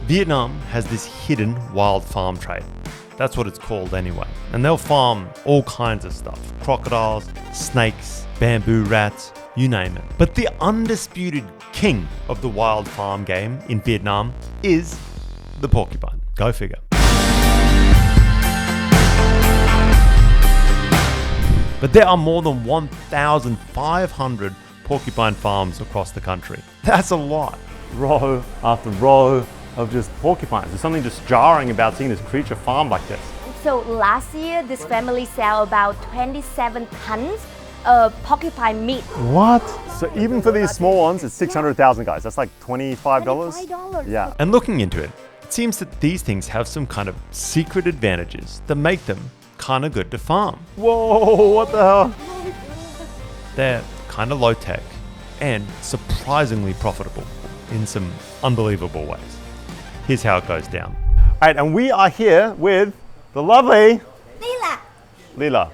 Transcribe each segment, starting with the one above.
Vietnam has this hidden wild farm trade. That's what it's called anyway. And they'll farm all kinds of stuff. Crocodiles, snakes, bamboo rats, you name it. But the undisputed king of the wild farm game in Vietnam is the porcupine. Go figure. But there are more than 1,500 porcupine farms across the country. That's a lot. Row after row of just porcupines. There's something just jarring about seeing this creature farmed like this. So last year, this family sell about 27 tons of porcupine meat. What? So even for these small ones, it's 600,000 guys. That's like $25? $25. Yeah. And looking into it, it seems that these things have some kind of secret advantages that make them kind of good to farm. Whoa, what the hell? They're kind of low tech and surprisingly profitable in some unbelievable ways. Here's how it goes down. All right, and we are here with the lovely Lila,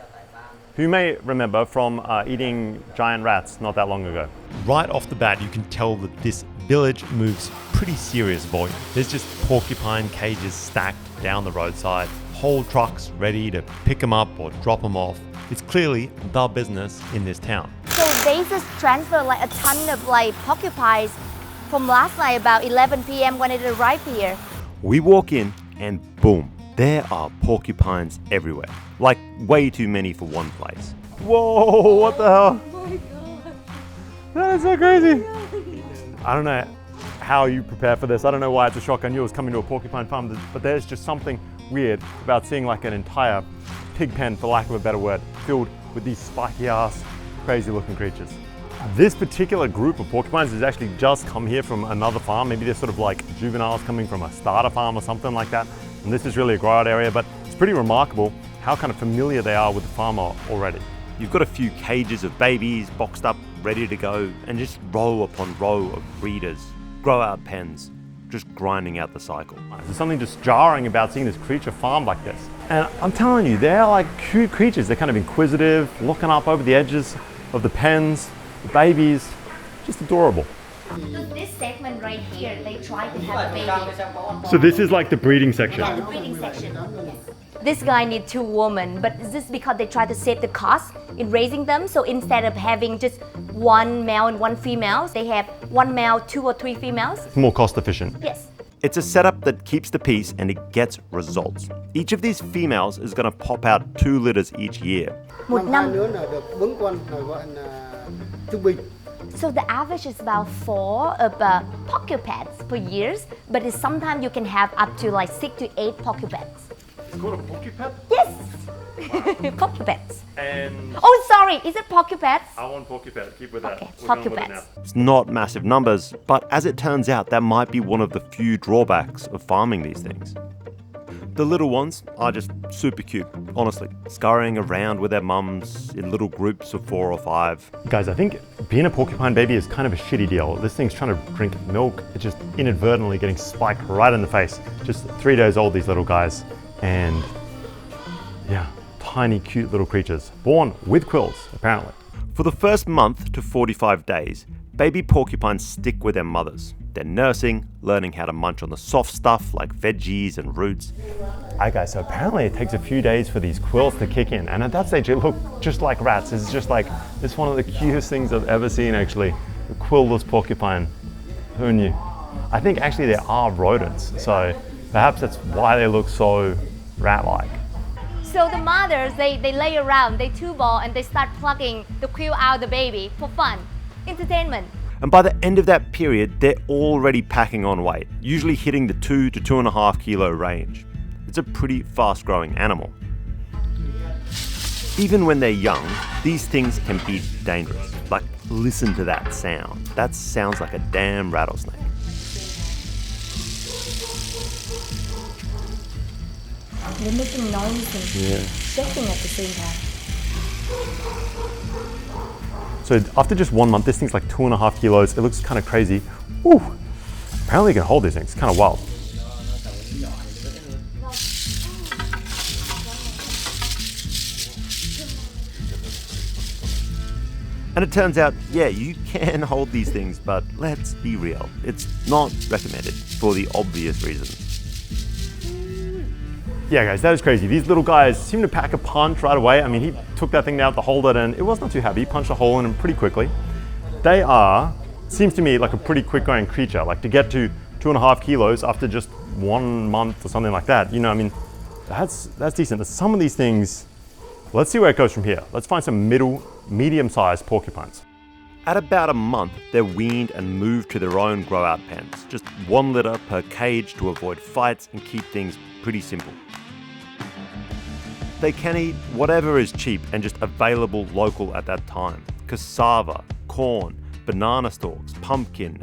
who you may remember from eating giant rats not that long ago. Right off the bat, you can tell that this village moves pretty serious volume. There's just porcupine cages stacked down the roadside, whole trucks ready to pick them up or drop them off. It's clearly the business in this town. So they just transfer like a ton of like porcupines from last night about 11 p.m. when it arrived here. We walk in and boom, there are porcupines everywhere. Like way too many for one place. Whoa, what the hell? Oh my God. That is so crazy. I don't know how you prepare for this. I don't know why it's a shock on you as coming to a porcupine farm, but there's just something weird about seeing like an entire pig pen, for lack of a better word, filled with these spiky ass, crazy looking creatures. This particular group of porcupines has actually just come here from another farm. Maybe they're sort of like juveniles coming from a starter farm or something like that. And this is really a grow-out area, but it's pretty remarkable how kind of familiar they are with the farmer already. You've got a few cages of babies boxed up, ready to go, and just row upon row of breeders, grow-out pens, just grinding out the cycle. There's something just jarring about seeing this creature farmed like this. And I'm telling you, they're like cute creatures. They're kind of inquisitive, looking up over the edges of the pens, the babies, just adorable. So this segment right here, they try to have a baby. So this is like the breeding section. Yeah, the breeding section. Yes. This guy needs 2 women, but this is because they try to save the cost in raising them. So instead of having just 1 male and 1 female, they have 1 male, 2 or 3 females. It's more cost efficient. Yes. It's a setup that keeps the peace and it gets results. Each of these females is going to pop out 2 litters each year. Một năm. So the average is about 4 of porcupines per year, but sometimes you can have up to like 6 to 8 porcupines. It's called a porcupine? Yes, porcupines. And Oh, sorry, is it porcupines? I want porcupine. Keep with that. Okay, We're going with it porcupines. now. It's not massive numbers, but as it turns out, that might be one of the few drawbacks of farming these things. The little ones are just super cute, honestly, scurrying around with their mums in little groups of 4 or 5. Guys, I think being a porcupine baby is kind of a shitty deal. This thing's trying to drink milk, it's just inadvertently getting spiked right in the face. Just 3 days old, these little guys, and yeah, tiny, cute little creatures, born with quills, apparently. For the first month to 45 days, baby porcupines stick with their mothers. They're nursing, learning how to munch on the soft stuff like veggies and roots. Alright guys, so apparently it takes a few days for these quills to kick in, and at that stage they look just like rats. It's just like, it's one of the cutest things I've ever seen actually. A quillless porcupine, who knew? I think actually there are rodents, so perhaps that's why they look so rat-like. So the mothers, they lay around, they two-ball, and they start plucking the quill out of the baby for fun, entertainment. And by the end of that period, they're already packing on weight, usually hitting the 2 to 2.5 kilo range. It's a pretty fast-growing animal. Even when they're young, these things can be dangerous. Like, listen to that sound. That sounds like a damn rattlesnake. They're making noise and shaking at the same time. So after just 1 month, this thing's like 2.5 kilos. It looks kind of crazy. Woo! Apparently you can hold these things. It's kind of wild. And it turns out, yeah, you can hold these things, but let's be real, it's not recommended for the obvious reasons. Yeah guys, that is crazy. These little guys seem to pack a punch right away. I mean, he took that thing out to hold it and it was not too heavy. He punched a hole in them pretty quickly. They are, seems to me like a pretty quick going creature. Like to get to 2.5 kilos after just 1 month or something like that. You know, I mean, that's decent. Some of these things, let's see where it goes from here. Let's find some medium-sized porcupines. At about a month, they're weaned and moved to their own grow-out pens. Just 1 litter per cage to avoid fights and keep things pretty simple. They can eat whatever is cheap and just available local at that time. Cassava, corn, banana stalks, pumpkin.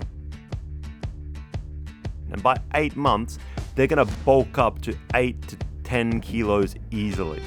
And by 8 months, they're gonna bulk up to 8 to 10 kilos easily.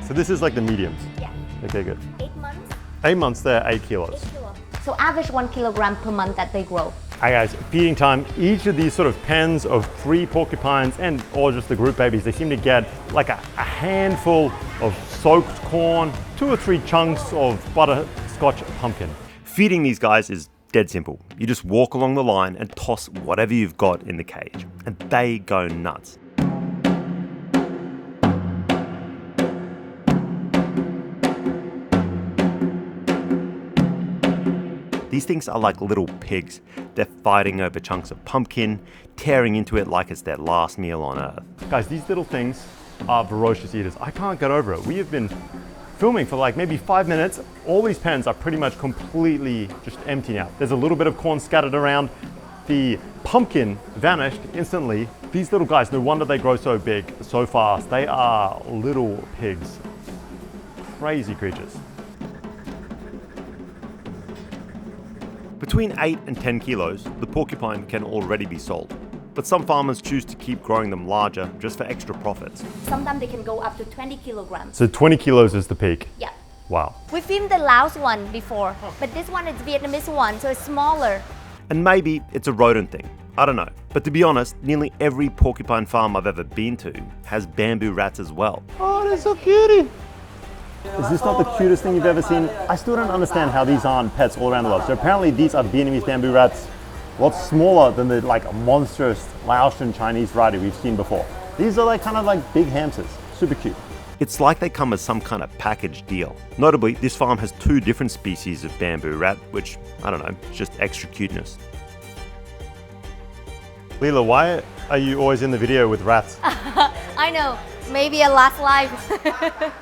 So this is like the mediums? Yeah. Okay, good. 8 months? 8 months, they're 8 kilos. 8 kilos. So average 1 kilogram per month that they grow. Hi guys, feeding time. Each of these sort of pens of 3 porcupines and or just the group babies, they seem to get like a handful of soaked corn, 2 or 3 chunks of butterscotch pumpkin. Feeding these guys is dead simple. You just walk along the line and toss whatever you've got in the cage, and they go nuts. These things are like little pigs. They're fighting over chunks of pumpkin, tearing into it like it's their last meal on earth. Guys, these little things are ferocious eaters. I can't get over it. We have been filming for like maybe 5 minutes. All these pens are pretty much completely just empty now. There's a little bit of corn scattered around. The pumpkin vanished instantly. These little guys, no wonder they grow so big, so fast. They are little pigs. Crazy creatures. Between 8 and 10 kilos, the porcupine can already be sold. But some farmers choose to keep growing them larger just for extra profits. Sometimes they can go up to 20 kilograms. So 20 kilos is the peak? Yeah. Wow. We filmed the Laos one before, but this one is Vietnamese one, so it's smaller. And maybe it's a rodent thing. I don't know. But to be honest, nearly every porcupine farm I've ever been to has bamboo rats as well. Oh, they're so cutie. Is this not the cutest thing you've ever seen? I still don't understand how these aren't pets all around the world. So apparently these are Vietnamese bamboo rats, a lot smaller than the like monstrous Laotian Chinese variety we've seen before. These are like kind of like big hamsters, super cute. It's like they come as some kind of package deal. Notably, this farm has 2 different species of bamboo rat, which, I don't know, it's just extra cuteness. Leela, why are you always in the video with rats? I know, maybe a last life.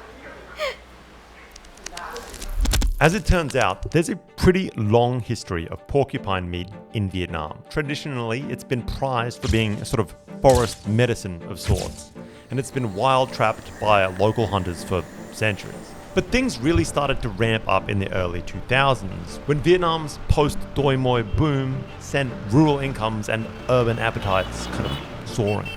As it turns out, there's a pretty long history of porcupine meat in Vietnam. Traditionally, it's been prized for being a sort of forest medicine of sorts, and it's been wild trapped by local hunters for centuries. But things really started to ramp up in the early 2000s, when Vietnam's post-Doi Moi boom sent rural incomes and urban appetites kind of soaring.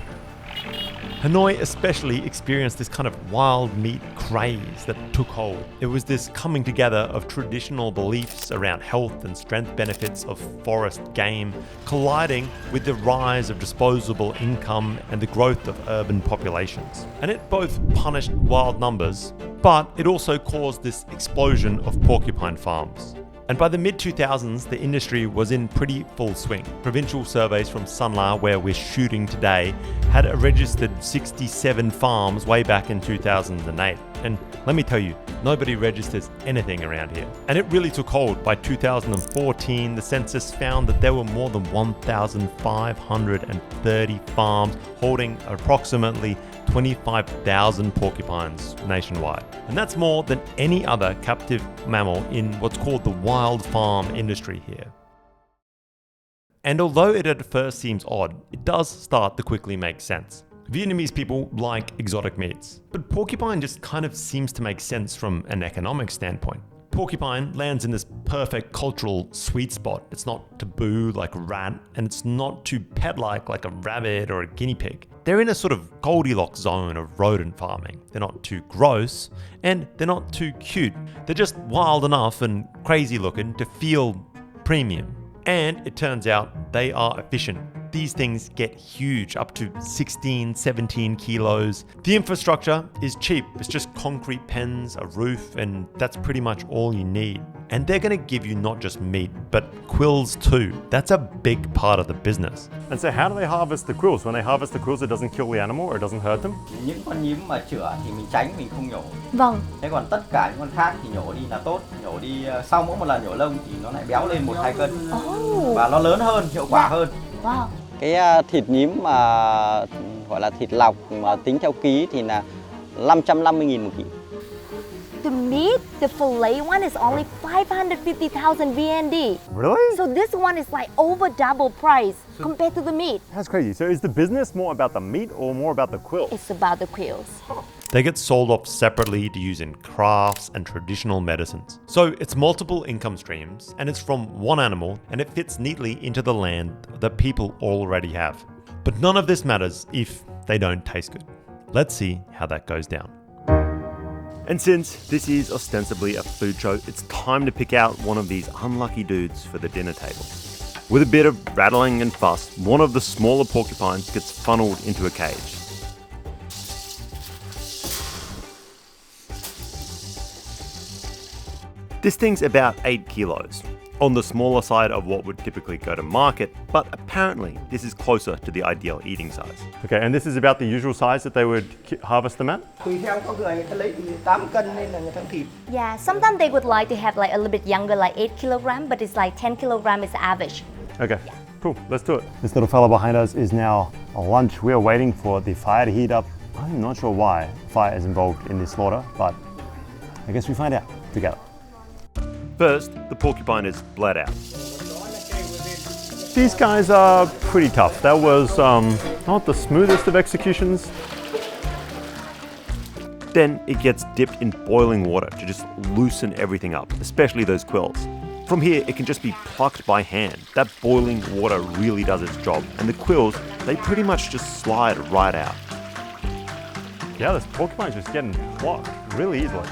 Hanoi especially experienced this kind of wild meat craze that took hold. It was this coming together of traditional beliefs around health and strength benefits of forest game, colliding with the rise of disposable income and the growth of urban populations. And it both punished wild numbers, but it also caused this explosion of porcupine farms. And by the mid-2000s, the industry was in pretty full swing. Provincial surveys from Son La, where we're shooting today, had registered 67 farms way back in 2008. And let me tell you, nobody registers anything around here. And it really took hold. By 2014, the census found that there were more than 1,530 farms holding approximately 25,000 porcupines nationwide. And that's more than any other captive mammal in what's called the wild farm industry here. And although it at first seems odd, it does start to quickly make sense. Vietnamese people like exotic meats, but porcupine just kind of seems to make sense from an economic standpoint. Porcupine lands in this perfect cultural sweet spot. It's not taboo like a rat, and it's not too pet-like like a rabbit or a guinea pig. They're in a sort of Goldilocks zone of rodent farming. They're not too gross, and they're not too cute. They're just wild enough and crazy looking to feel premium. And it turns out they are efficient. these things get huge, up to 16, 17 kilos. The infrastructure is cheap. It's just concrete pens, a roof, and that's pretty much all you need. And they're going to give you not just meat, but quills too. That's a big part of the business. And so how do they harvest the quills? When they harvest the quills, it doesn't kill the animal or it doesn't hurt them? Những con nhím mà chữa thì mình tránh, mình không nhổ. Vâng. Thế còn tất cả những con khác thì nhổ đi là tốt. Nhổ đi sau mỗi một lần nhổ lông thì nó lại béo lên 1-2 cân. Và nó lớn hơn, hiệu quả hơn. Wow. Cái thịt nhím mà gọi là thịt lọc mà tính theo ký thì là 550.000 một ký. The meat, the fillet one is only 550,000 VND. Really? So this one is like over double price compared to the meat. That's crazy. So is the business more about the meat or more about the quills? It's about the quills. They get sold off separately to use in crafts and traditional medicines. So it's multiple income streams, and it's from one animal, and it fits neatly into the land that people already have. But none of this matters if they don't taste good. Let's see how that goes down. And since this is ostensibly a food show, it's time to pick out one of these unlucky dudes for the dinner table. With a bit of rattling and fuss, one of the smaller porcupines gets funneled into a cage. This thing's about 8 kilos, on the smaller side of what would typically go to market, but apparently this is closer to the ideal eating size. Okay, and this is about the usual size that they would harvest them at? Tùy theo có người ta lấy 8 cân nên là người ta thịt. Yeah, sometimes they would like to have like a little bit younger, like 8 kilogram, but it's like 10 kilogram is the average. Okay, cool, let's do it. This little fella behind us is now a lunch. We're waiting for the fire to heat up. I'm not sure why fire is involved in this slaughter, but I guess we find out together. First, the porcupine is bled out. These guys are pretty tough. That was not the smoothest of executions. Then it gets dipped in boiling water to just loosen everything up, especially those quills. From here, it can just be plucked by hand. That boiling water really does its job, and the quills, they pretty much just slide right out. Yeah, this porcupine's just getting plucked really easily.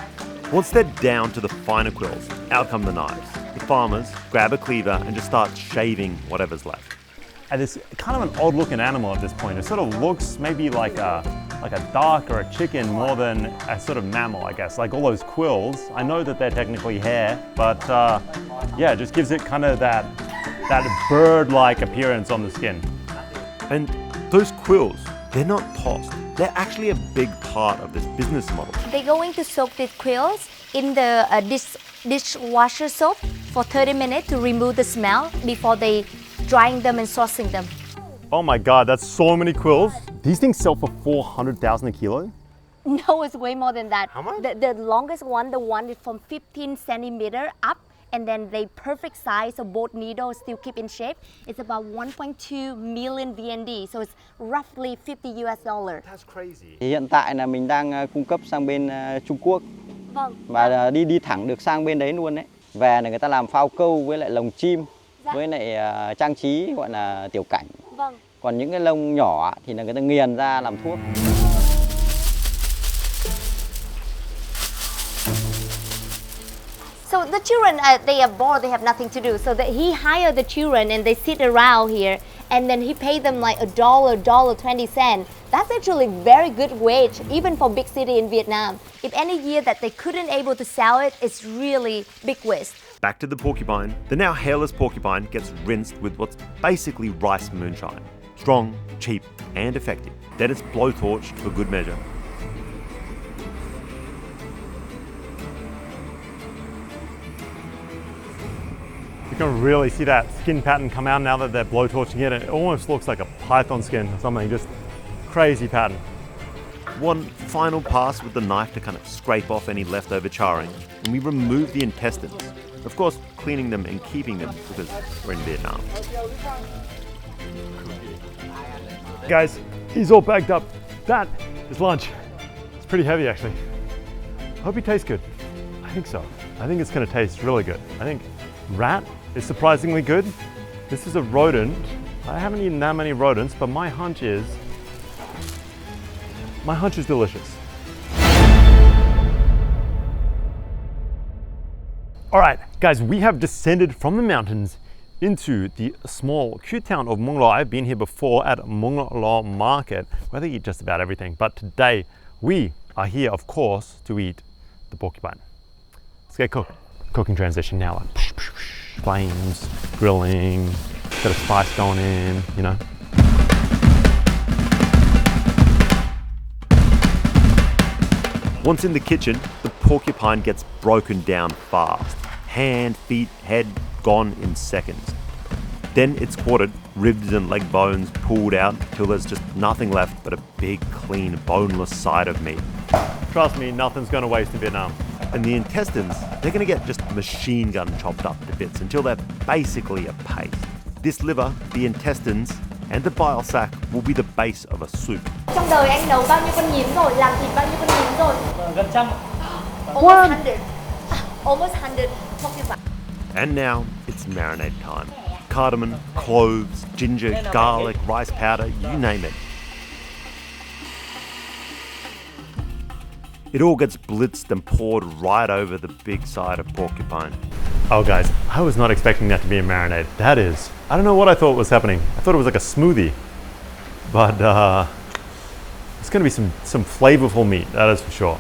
Once they're down to the finer quills, out come the knives. The farmers grab a cleaver and just start shaving whatever's left. And it's kind of an odd looking animal at this point. It sort of looks maybe like a duck or a chicken more than a sort of mammal, I guess. Like all those quills, I know that they're technically hair, but yeah, it just gives it kind of that bird-like appearance on the skin. And those quills, they're not tossed. They're actually a big part of this business model. They're going to soak the quills in the dishwasher soap for 30 minutes to remove the smell before they drying them and saucing them. Oh my God, that's so many quills. These things sell for 400,000 a kilo? No, it's way more than that. How much? The longest one, the one is from 15 centimeter up, and then the perfect size, so both needles still keep in shape. It's about 1.2 million VND, so it's roughly $50 US. That's crazy. Thì hiện tại là mình đang cung cấp sang bên Trung Quốc. Vâng. Và đi thẳng được sang bên đấy luôn đấy. Về là người ta làm phao câu với lại lồng chim, với lại trang trí gọi là tiểu cảnh. Vâng. Còn những cái lông nhỏ thì là người ta nghiền ra làm thuốc. So the children, they are bored, they have nothing to do. So he hired the children and they sit around here, and then he paid them like $1.20. That's actually very good wage, even for big city in Vietnam. If any year that they couldn't able to sell it, it's really big waste. Back to the porcupine. The now hairless porcupine gets rinsed with what's basically rice moonshine. Strong, cheap, and effective. Then it's blowtorched for good measure. You can really see that skin pattern come out now that they're blowtorching it. It almost looks like a python skin or something, just crazy pattern. One final pass with the knife to kind of scrape off any leftover charring, and we remove the intestines. Of course, cleaning them and keeping them because we're in Vietnam. Guys, he's all bagged up. That is lunch. It's pretty heavy actually. I hope it tastes good. I think so. I think it's gonna taste really good. I think rat is surprisingly good. This is a rodent. I haven't eaten that many rodents, but my hunch is delicious. All right, guys, we have descended from the mountains into the small, cute town of Mung Lo. I've been here before at Mung Lo Market, where they eat just about everything. But today, we are here, of course, to eat the porcupine. Let's get cooking. Cooking transition now, like flames, grilling, bit of spice going in, you know. Once in the kitchen, the porcupine gets broken down fast. Hand, feet, head gone in seconds. Then it's quartered, ribs and leg bones pulled out till there's just nothing left but a big, clean, boneless side of meat. Trust me, nothing's gonna waste in Vietnam. And the intestines, they're gonna get just machine gun chopped up to bits until they're basically a paste. This liver, the intestines, and the bile sac will be the base of a soup. Trong đời anh nấu bao nhiêu con nhím rồi, làm thịt bao nhiêu con nhím rồi? Gần trăm. Almost 100. Almost 100 porcupine. And now it's marinade time. Cardamom, cloves, ginger, garlic, rice powder, you name it. It all gets blitzed and poured right over the big side of porcupine. Oh guys, I was not expecting that to be a marinade. That is, I don't know what I thought was happening. I thought it was like a smoothie. But it's gonna be some flavorful meat, that is for sure.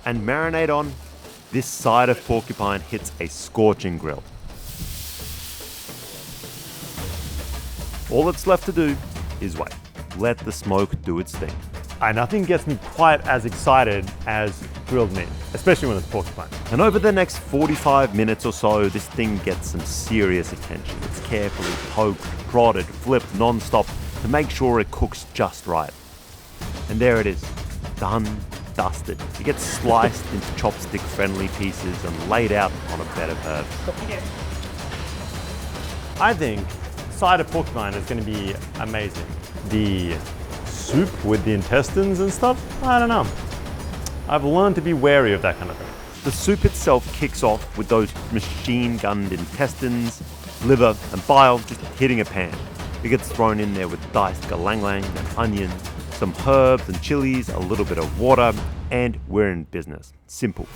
And marinade on, this side of porcupine hits a scorching grill. All that's left to do is wait. Let the smoke do its thing. And nothing gets me quite as excited as grilled meat, especially when it's porcupine. And over the next 45 minutes or so, this thing gets some serious attention. It's carefully poked, prodded, flipped non-stop to make sure it cooks just right. And there it is, done, dusted. It gets sliced into chopstick-friendly pieces and laid out on a bed of herbs. I think side of porcupine is gonna be amazing. The soup with the intestines and stuff, I don't know. I've learned to be wary of that kind of thing. The soup itself kicks off with those machine-gunned intestines, liver and bile just hitting a pan. It gets thrown in there with diced galang-lang and onion, some herbs and chilies, a little bit of water, and we're in business. Simple.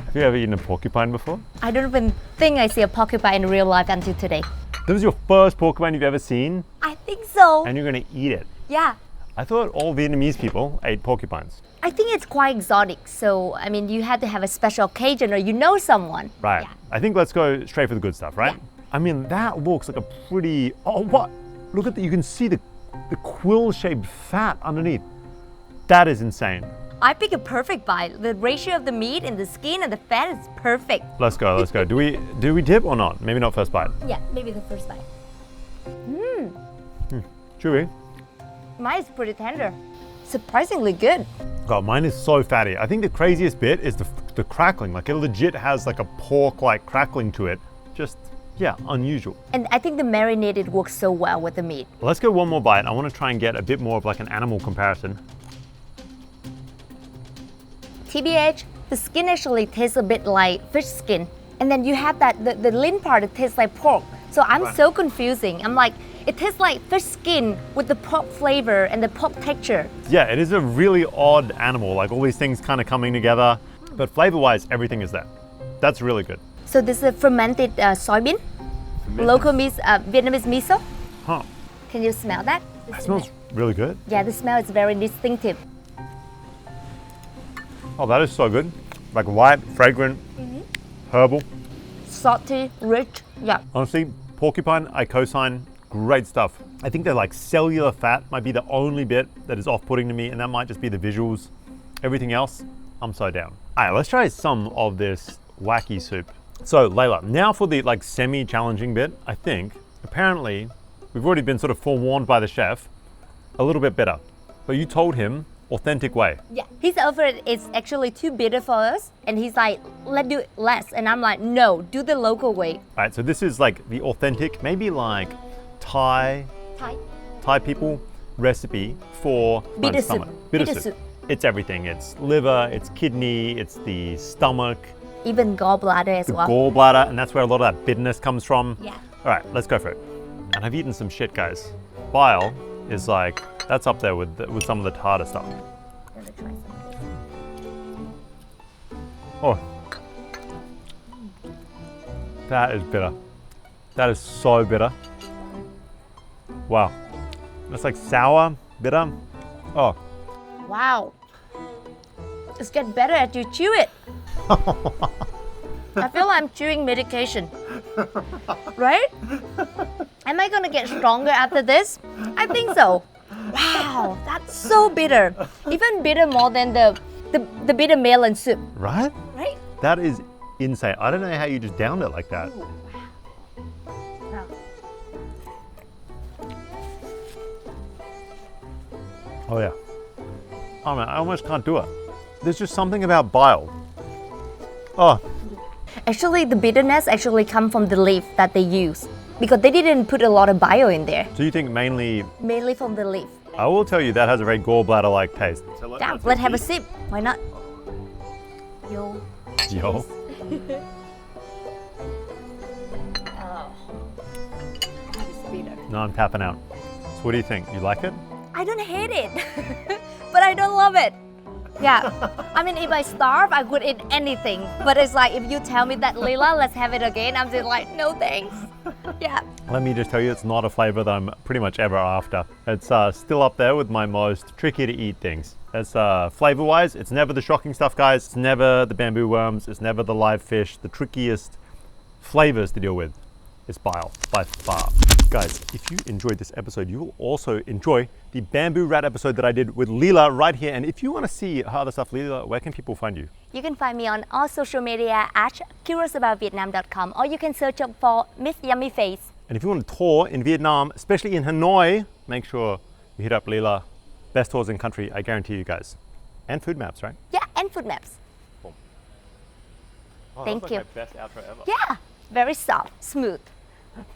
Have you ever eaten a porcupine before? I don't even think I see a porcupine in real life until today. This is your first porcupine you've ever seen, I think so. and you're gonna eat it. Yeah. I thought all Vietnamese people ate porcupines. I think it's quite exotic. So, I mean, you had to have a special occasion or you know someone. Right. Yeah. I think let's go straight for the good stuff, right? Yeah. I mean, that looks like a pretty, oh, what? Look at that, you can see the quill-shaped fat underneath. That is insane. I pick a perfect bite. The ratio of the meat and the skin and the fat is perfect. Let's go, let's go. Do we dip or not? Maybe not first bite. Yeah, maybe the first bite. Chewy. Mine is pretty tender. Surprisingly good. God, mine is so fatty. I think the craziest bit is the crackling. Like it legit has like a pork-like crackling to it. Just, yeah, unusual. And I think the marinated works so well with the meat. Let's go one more bite. I want to try and get a bit more of like an animal comparison. TBH, the skin actually tastes a bit like fish skin. And then you have that, the lean part, it tastes like pork. So I'm so confusing. I'm like, it tastes like fish skin with the pork flavor and the pork texture. Yeah, it is a really odd animal, like all these things kind of coming together. But flavor-wise, everything is there. That's really good. So this is a fermented soybean, local Vietnamese miso. Huh. Can you smell that? It smells really good. Yeah, the smell is very distinctive. Oh, that is so good. Like light, fragrant, herbal. Salty, rich, yeah. Honestly, porcupine, I co-sign, great stuff. I think that like cellular fat might be the only bit that is off-putting to me, and that might just be the visuals. Everything else, I'm so down. All right, let's try some of this wacky soup. So Layla, now for the like semi-challenging bit, I think, apparently, we've already been sort of forewarned by the chef, a little bit better. But you told him, authentic way. Yeah, his offer is actually too bitter for us, and he's like, let's do it less. And I'm like, no, do the local way. All right, so this is like the authentic, maybe like Thai people recipe for Bitter stomach. soup. Bitter Bitter soup. soup. It's everything. It's liver, it's kidney, it's the stomach. even gallbladder as The well. gallbladder, and that's where a lot of that bitterness comes from. Yeah. All right, let's go for it. And I've eaten some shit, guys. Bile is like, that's up there with some of the harder stuff. Gonna try some. Oh, that is bitter. That is so bitter. Wow, that's like sour, bitter. Oh, Wow. It's getting better as you chew it. I feel like I'm chewing medication. Right? Am I gonna get stronger after this? I think so. Wow, that's so bitter. Even bitter more than the bitter melon soup. right? Right? That is insane. I don't know how you just downed it like that. Wow. Oh yeah. Oh man, I almost can't do it. There's just something about bile. Oh, Actually, the bitterness actually come from the leaf that they use because they didn't put a lot of bio in there. so you think mainly? Mainly from the leaf. I will tell you that has a very gallbladder-like taste. Yeah, let's have a sip. Why not? Yo. Yo. That is bitter. No, I'm tapping out. So what do you think? You like it? I don't hate it, but I don't love it. Yeah, I mean, if I starve, I would eat anything. But it's like if you tell me that, Lila, let's have it again, I'm just like, no thanks. Yeah. Let me just tell you, it's not a flavor that I'm pretty much ever after. It's still up there with my most tricky to eat things. It's flavor-wise, it's never the shocking stuff, guys. It's never the bamboo worms. It's never the live fish. The trickiest flavors to deal with is bile, by far. Guys, if you enjoyed this episode, you will also enjoy the bamboo rat episode that I did with Leela right here. And if you want to see her other stuff, Leela, where can people find you? You can find me on all social media at curiousaboutvietnam.com, or you can search up for Miss Yummy Face. And if you want to tour in Vietnam, especially in Hanoi, make sure you hit up Leela. Best tours in country, I guarantee you guys. And food maps, right? Yeah, and food maps. Oh, Thank that's you. like my best outro ever. Yeah, very soft, smooth.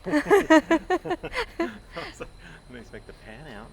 I was like, I'm gonna expect the pan out.